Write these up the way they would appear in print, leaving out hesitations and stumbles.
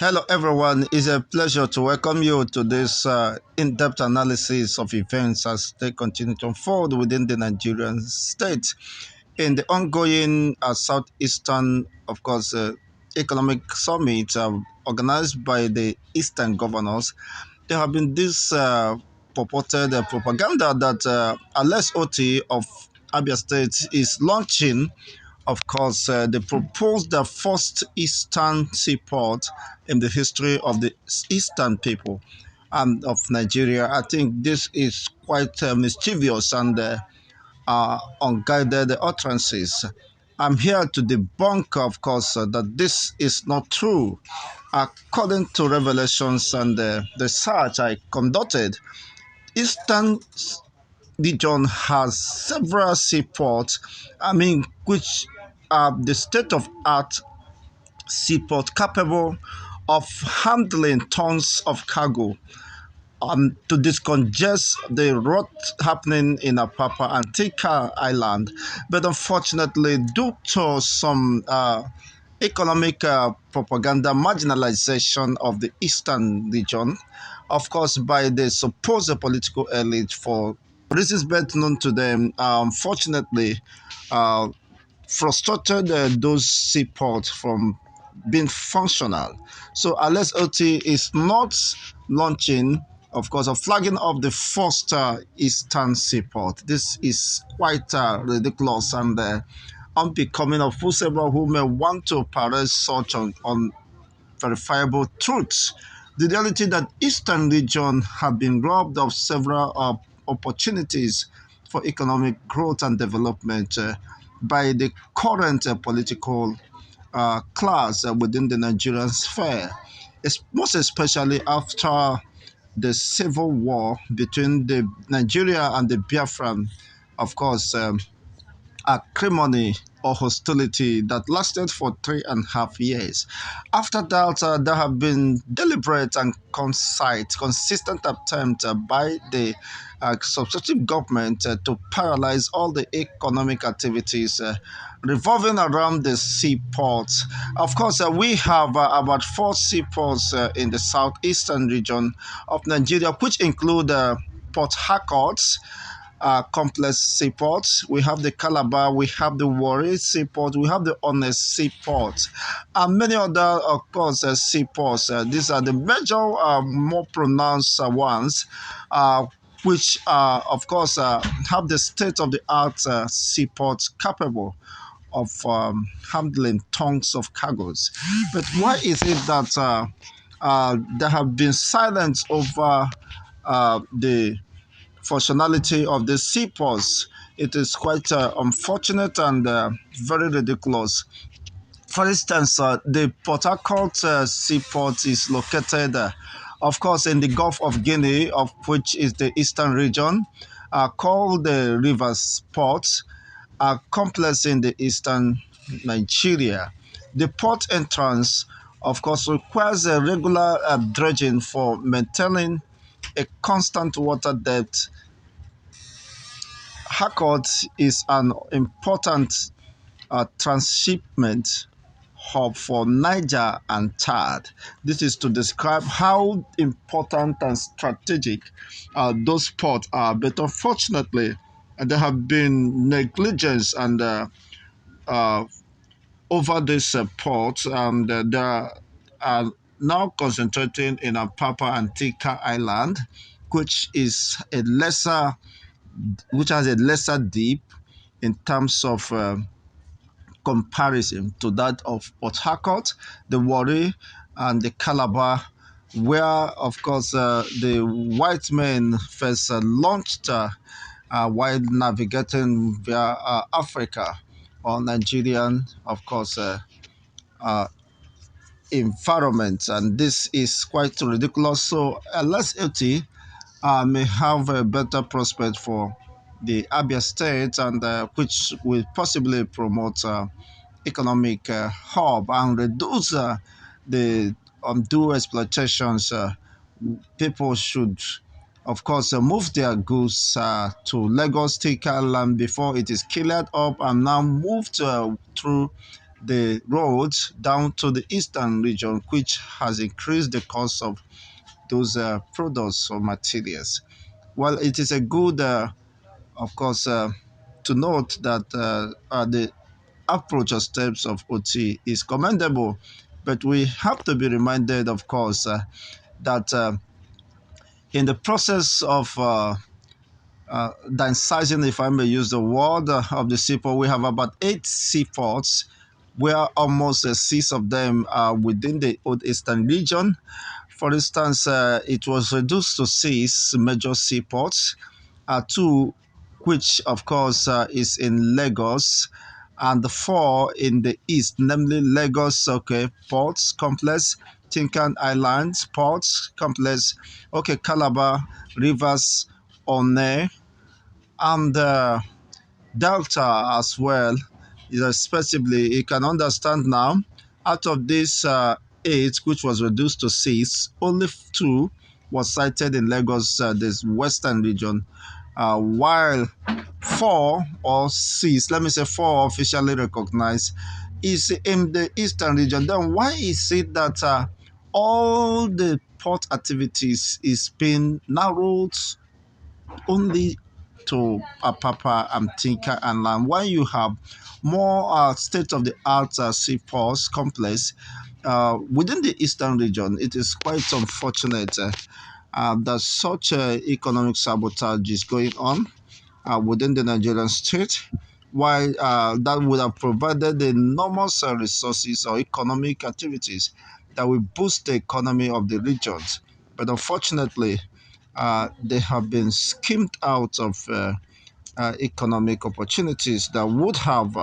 Hello, everyone. It's a pleasure to welcome you to this in-depth analysis of events as they continue to unfold within the Nigerian state. In the ongoing Southeastern, of course, economic summit organized by the Eastern governors, there have been this purported propaganda that Alex Oti of Abia State is launching. Of course, they proposed the first Eastern seaport in the history of the Eastern people of Nigeria. I think this is quite mischievous and unguided utterances. I'm here to debunk, of course, that this is not true. According to revelations and the research I conducted, Eastern region has several seaports, which are the state of art seaport capable of handling tons of cargo to discongest the rot happening in Apapa and Tika Island. But unfortunately, due to some economic propaganda marginalization of the eastern region, of course, by the supposed political elite for reasons best known to them, unfortunately, uh, frustrated those seaports from being functional. So Alex Oti is not launching, of course, or flagging up the first Eastern seaport. This is quite ridiculous and unbecoming of whosoever who may want to parade such unverifiable truths. The reality that Eastern region have been robbed of several opportunities for economic growth and development by the current political class within the Nigerian sphere, most especially after the civil war between the Nigeria and the Biafran, of course, acrimony or hostility that lasted for 3.5 years. After that, there have been deliberate and concise, consistent attempts by the substitute government to paralyze all the economic activities revolving around the seaports. Of course, we have about four seaports in the southeastern region of Nigeria, which include Port Harcourt, complex seaports. We have the Calabar, we have the Warri seaport, we have the Honest seaport, and many other, of course, seaports. These are the major, more pronounced ones, which, of course, have the state-of-the-art seaports capable of handling tons of cargoes. But why is it that there have been silence over the functionality of the seaports? It is quite unfortunate and very ridiculous. For instance, the Port Harcourt seaport is located, of course, in the Gulf of Guinea, of which is the eastern region, called the Rivers Port, a complex in the eastern Nigeria. The port entrance, of course, requires a regular dredging for maintaining a constant water depth. Harcourt is an important transshipment hub for Niger and Chad. This is to describe how important and strategic those ports are. But unfortunately, there have been negligence and uh, over this port, and they are now concentrating in Apapa and Tika Island, which is a lesser, which has a lesser deep in terms of comparison to that of Port Harcourt, the Warri, and the Calabar, where, of course, the white men first launched while navigating via Africa or Nigerian, of course, uh, environment. And this is quite ridiculous. So, LSLT may have a better prospect for the Abia State, and which will possibly promote economic hub and reduce the undue exploitations. People should, of course, move their goods to Lagos State Island before it is cleared up and now moved through the roads down to the eastern region, which has increased the cost of those products or materials. Well, it is a good, of course, to note that the approach or steps of OT is commendable, but we have to be reminded, of course, that in the process of downsizing, if I may use the word, of the seaport, we have about 8 seaports, where almost six of them are within the Old Eastern region. For instance, it was reduced to six major seaports, two which, of course, is in Lagos, and the four in the east, namely Lagos, okay, Ports Complex, Tinkan Islands Ports Complex, okay, Calabar, Rivers, One, and Delta as well. Respectively, you can understand now, out of these eight, which was reduced to six, only two was sited in Lagos, this western region, while four or six, let me say four officially recognized, is in the eastern region. Then why is it that all the port activities is being narrowed only to Apapa and Tinker and Land, while you have more state-of-the-art seaports complex within the eastern region? It is quite unfortunate that such economic sabotage is going on within the Nigerian state, while that would have provided enormous resources or economic activities that will boost the economy of the regions. But unfortunately, they have been skimmed out of economic opportunities that would have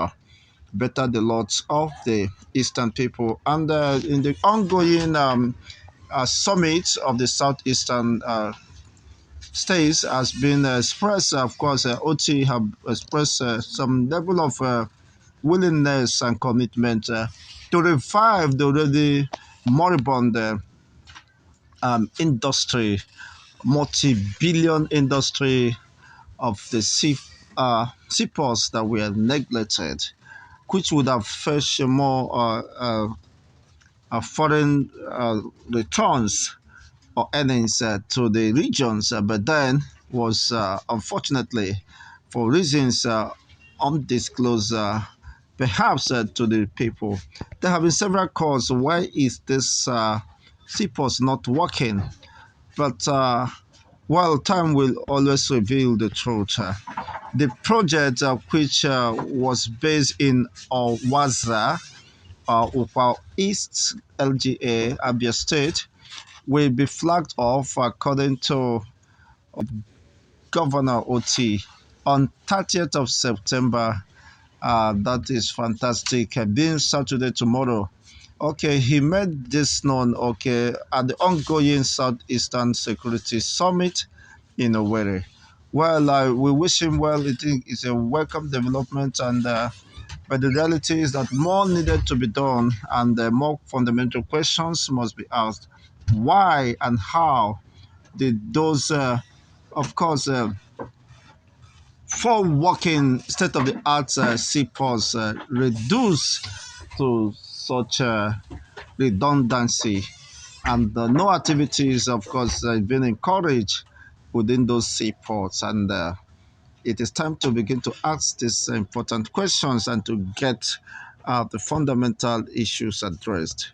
bettered the lots of the Eastern people. And in the ongoing summit of the Southeastern states has been expressed, of course, OT have expressed some level of willingness and commitment to revive the already moribund industry, multi-billion industry of the seaports that were neglected, which would have fetched more foreign returns or earnings to the regions, but then was unfortunately, for reasons undisclosed, perhaps to the people. There have been several calls. Why is this seaports not working? But well, time will always reveal the truth. The project, which was based in Owaza, Upper East LGA, Abia State, will be flagged off according to Governor Oti on 30th of September. That is fantastic. Being Saturday tomorrow. Okay, he made this known, okay, at the ongoing Southeastern Security Summit in Owerri. Well, we wish him well. I think it's a welcome development, and but the reality is that more needed to be done, and more fundamental questions must be asked. Why and how did those, of course, four working state-of-the-art seaports reduce to such redundancy, and no activities, of course, been encouraged within those seaports, and it is time to begin to ask these important questions and to get the fundamental issues addressed.